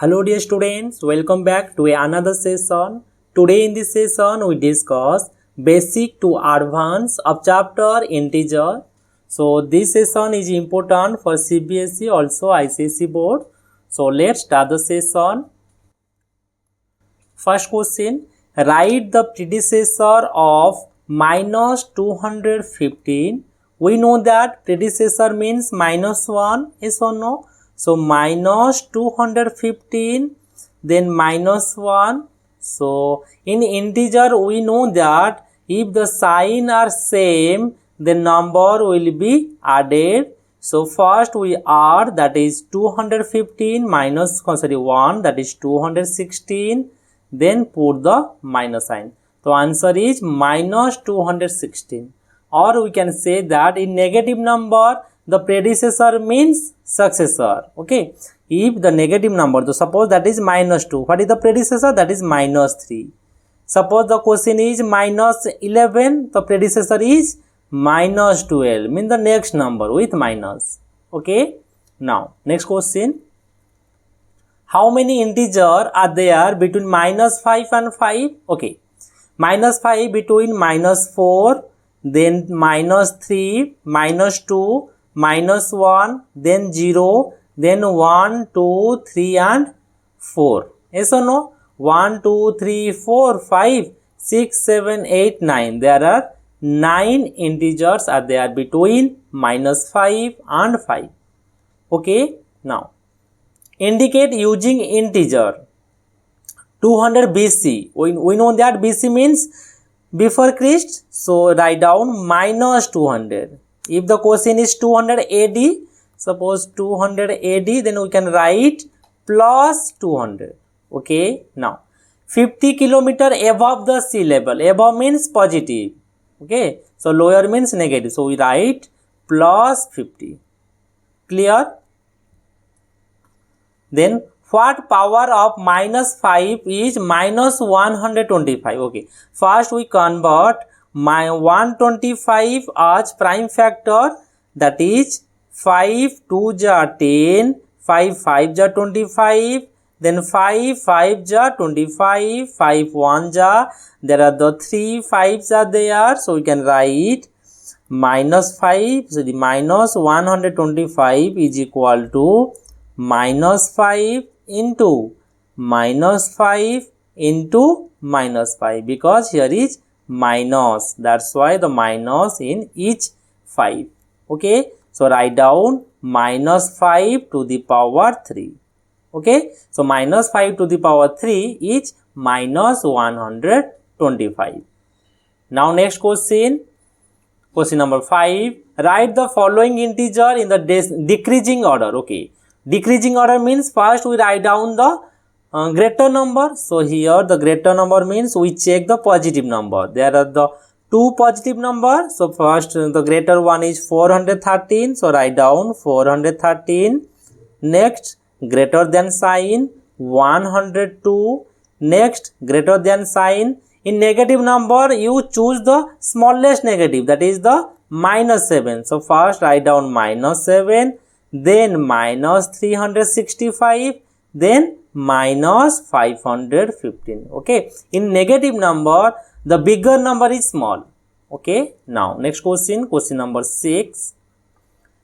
Hello dear students, welcome back to another session. Today in this session we discuss basic to advanced of chapter integer. So this session is important for CBSE also ICSE board. So let's start the session. First question, write the predecessor of minus 215. We know that predecessor means minus 1, yes or no? So minus 215, then minus 1. So in integer we know that if the sign are same, the number will be added. So first we add, that is 215 minus 1, that is 216. Then put the minus sign. So answer is minus 216. Or we can say that in negative number the predecessor means successor. Okay, if the negative number, so suppose that is minus 2, what is the predecessor? That is minus 3. Suppose the question is minus 11, the predecessor is minus 12, means the next number with minus. Okay, now next question. How many integers are there between minus 5 and 5? Okay, minus 5 between minus 4, then minus 3, minus 2, minus 1, then 0, then 1, 2, 3 and 4. Yes or no? 1, 2, 3, 4, 5, 6, 7, 8, 9. There are 9 integers are there between minus 5 and 5. Okay, now indicate using integer 200 BC. We know that BC means before Christ. So write down minus 200. If the question is 200 AD, suppose 200 AD, then we can write plus 200. Okay, now 50 kilometer above the sea level. Above means positive. Okay, so lower means negative. So we write plus 50. Clear? Then what power of minus 5 is minus 125? Okay, first we convert my 125 as prime factor, that is 5 2 ja 10, 5 5 ja 25, then 5 5 ja 25, 5 1 ja, there are the 3 5s are there, so we can write minus 5, so the minus 125 is equal to minus 5 into minus 5 into minus 5, because here is minus, that's why the minus in each 5. Okay, so write down minus 5 to the power 3. Okay, so minus 5 to the power 3 is minus 125. Now next question, question number 5. Write the following integer in the decreasing order. Okay, decreasing order means first we write down the greater number. So here the greater number means we check the positive number. There are the two positive numbers. So first the greater one is 413. So write down 413. Next greater than sign 102. Next greater than sign. In negative number you choose the smallest negative, that is the minus 7. So first write down minus 7. Then minus 365, then minus 515. Okay, in negative number the bigger number is small. Okay, now next question, question number 6.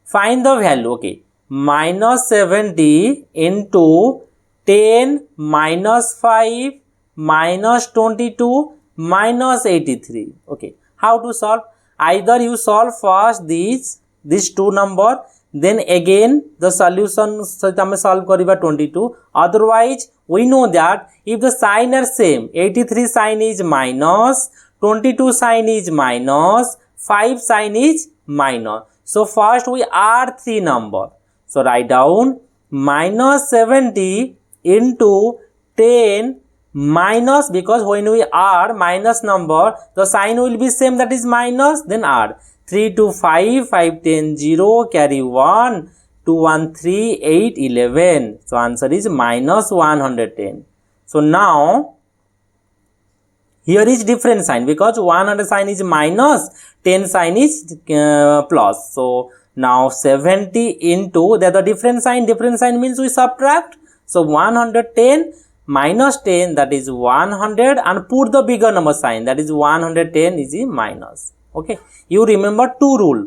Find the value. Okay, minus 70 into 10 minus 5 minus 22 minus 83. Okay, how to solve? Either you solve first these two number, then again the solution solve kariba 22. Otherwise we know that if the sign are same, 83 sign is minus, 22 sign is minus, 5 sign is minus. So first we add 3 number. So write down minus 70 into 10 minus, because when we add minus number the sign will be same, that is minus, then add 3 to 5, 5 10 0, carry 1, 2 1 3, 8 11. So answer is minus 110. So now here is different sign, because 100 sign is minus, 10 sign is plus. So now 70 into, there the different sign means we subtract. So 110 minus 10, that is 100, and put the bigger number sign, that is 110 is a minus. Okay, you remember two rule.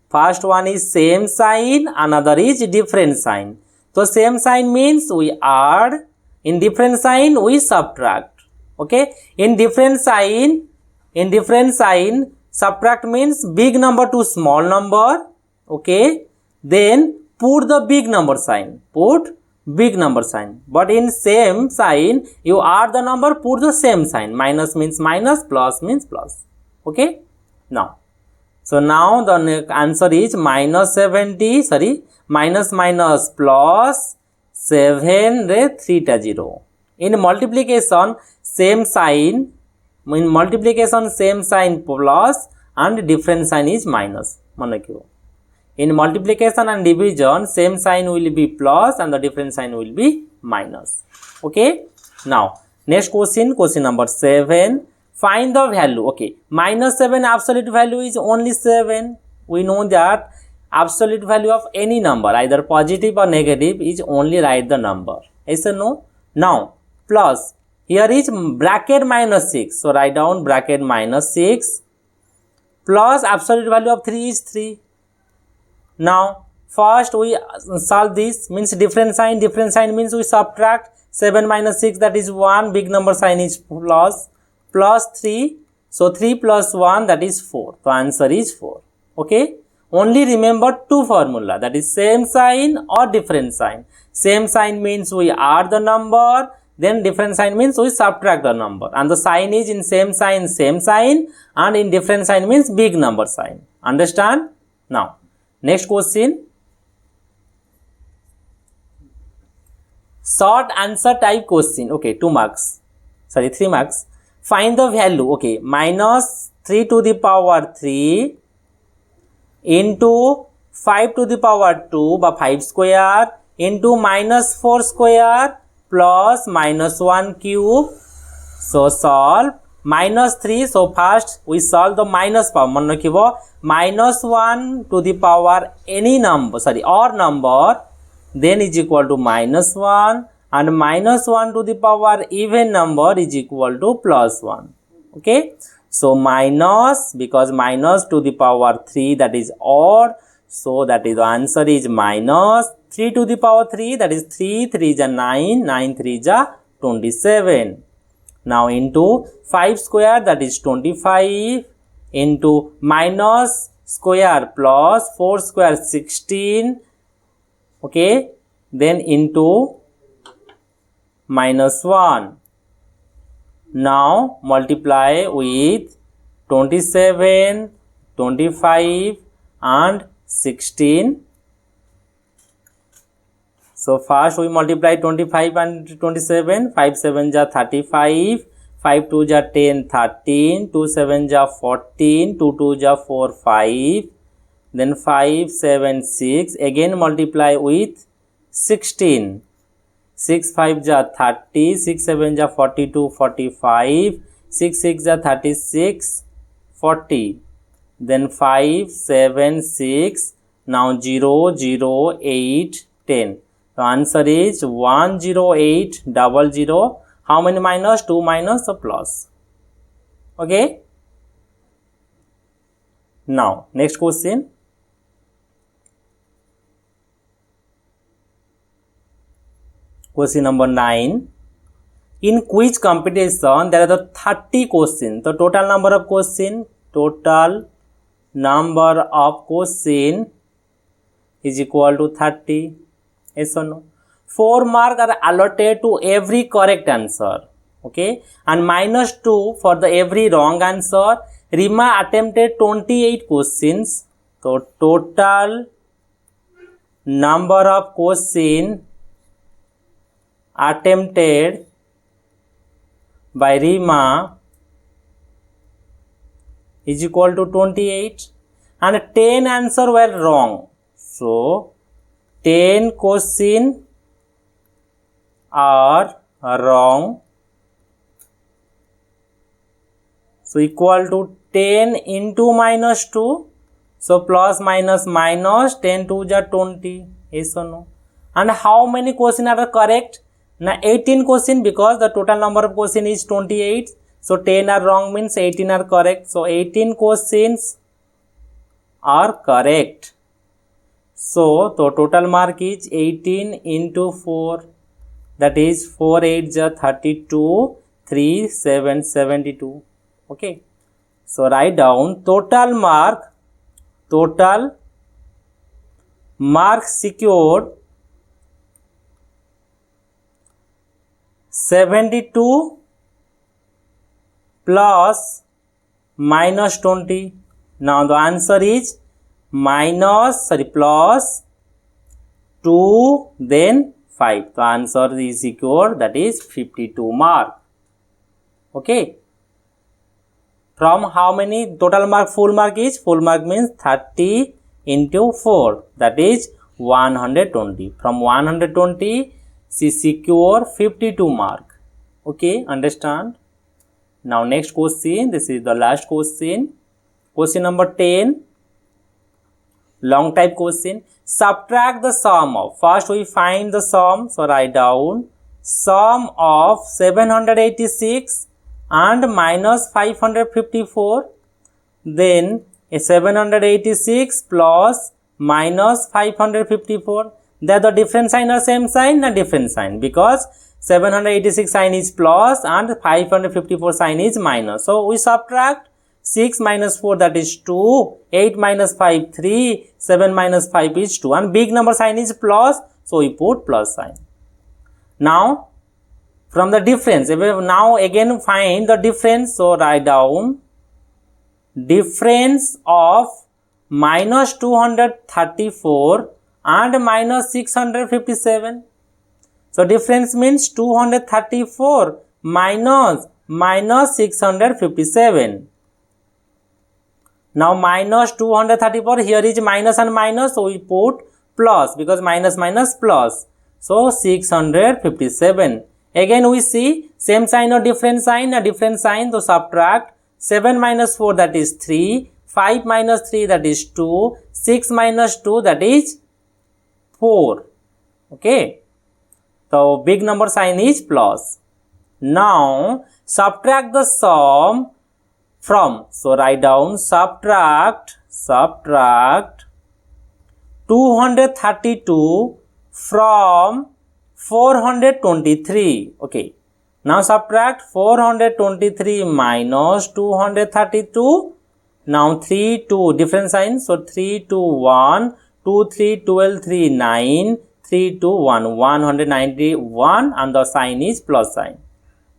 First one is same sign, another is different sign. So same sign means we add, in different sign we subtract. Okay, in different sign subtract means big number to small number. Okay, then put the big number sign, but in same sign you add the number, put the same sign, minus means minus, plus means plus. Okay, now so now the answer is minus 70, minus plus 7 re 3 ta 0. In multiplication same sign plus and different sign is minus. In multiplication and division, same sign will be plus and the different sign will be minus. Okay, now next question number 7. Find the value. Okay, minus 7 absolute value is only 7. We know that absolute value of any number, either positive or negative, is only write the number. Yes or no? Now plus, here is bracket minus 6. So write down bracket minus 6 plus absolute value of 3 is 3. Now first we solve this, means different sign means we subtract. 7 minus 6, that is 1, big number sign is plus 3, so 3 plus 1, that is 4. The answer is 4. Okay, only remember two formula, that is same sign or different sign. Same sign means we add the number, then different sign means we subtract the number, and the sign is in same sign, and in different sign means big number sign. Understand? Now next question, short answer type question. Okay, 3 marks. Find the value. Okay, minus 3 to the power 3 into 5 to the power 2 by 5 square into minus 4 square plus minus 1 cube. So solve minus 3. So first we solve the minus power. Minus 1 to the power any number, odd number, then is equal to minus 1, and minus 1 to the power even number is equal to plus 1. Okay, so minus, because minus to the power 3, that is odd, so that is the answer is minus 3 to the power 3, that is 3 3 is 9, 9 3 is 27. Now into 5 square, that is 25, into minus square plus 4 square 16. Okay, then into minus 1. Now multiply with 27, 25 and 16. So first we multiply 25 and 27. 5 7 ja 35, 5 2 ja 10, 13, 2 7 ja 14, 2 2 ja 4, 5, then 5 7 6. Again multiply with 16. 6 5 ja 30, 6 7 ja 42, 45, 6 6 ja 36, 40. Then 5 7 6. Now 0 0 8 10. The answer is 10800. How many minus? 2 minus a plus. Okay. Now next question. Question number 9. In quiz competition, there are the 30 questions. The total number of question is equal to 30. Yes or no? 4 marks are allotted to every correct answer. Okay, and minus 2 for the every wrong answer. Rima attempted 28 questions. So total number of questions attempted by Rima is equal to 28, and 10 answers were wrong. So 10 questions are wrong. So equal to 10 into minus 2. So plus minus minus 10 to 20. Yes or no? And how many questions are correct? Now 18 question, because the total number of question is 28. So 10 are wrong means 18 are correct. So 18 questions are correct. So the total mark is 18 into 4. That is 4 8 32, 3 7 72. Okay. So write down total mark secured 72 plus minus 20. Now the answer is plus 2 then 5. The answer is secured, that is 52 mark. Okay. From how many total mark? Full mark is, full mark means 30 into 4, that is 120. From 120 she secure 52 mark. Okay, understand? Now next question, this is the last question. Question number 10, long type question. Subtract the sum of, first we find the sum, so write down sum of 786 and minus 554, then a 786 plus minus 554, that the different sign or same sign? A different sign, because 786 sign is plus and 554 sign is minus. So we subtract 6 minus 4, that is 2, 8 minus 5 3, 7 minus 5 is 2, and big number sign is plus, so we put plus sign. Now from the difference, now again find the difference, so write down difference of minus 234 and minus 657. So difference means 234 minus 657. Now minus 234, here is minus and minus, so we put plus, because minus minus plus, so 657. Again we see same sign or different sign? A different sign, so subtract 7 minus 4, that is 3, 5 minus 3, that is 2, 6 minus 2, that is 4. Okay, so big number sign is plus. Now subtract the sum from, so write down subtract 232 from 423. Okay, now subtract 423 minus 232. Now 3 2 different signs, so 3 2 1, 2 3 12 3 9, 3 2 1 191, and the sign is plus sign.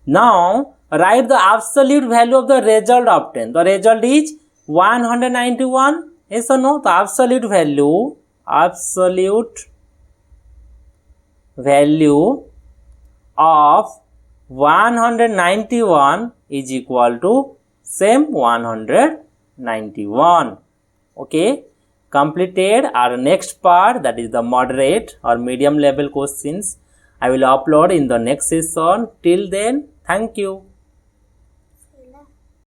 Now write the absolute value of the result obtained. The result is 191. Yes or no? The absolute value of 191 is equal to same 191. Okay, completed. Our next part, that is the moderate or medium level questions, I will upload in the next session. Till then, thank you.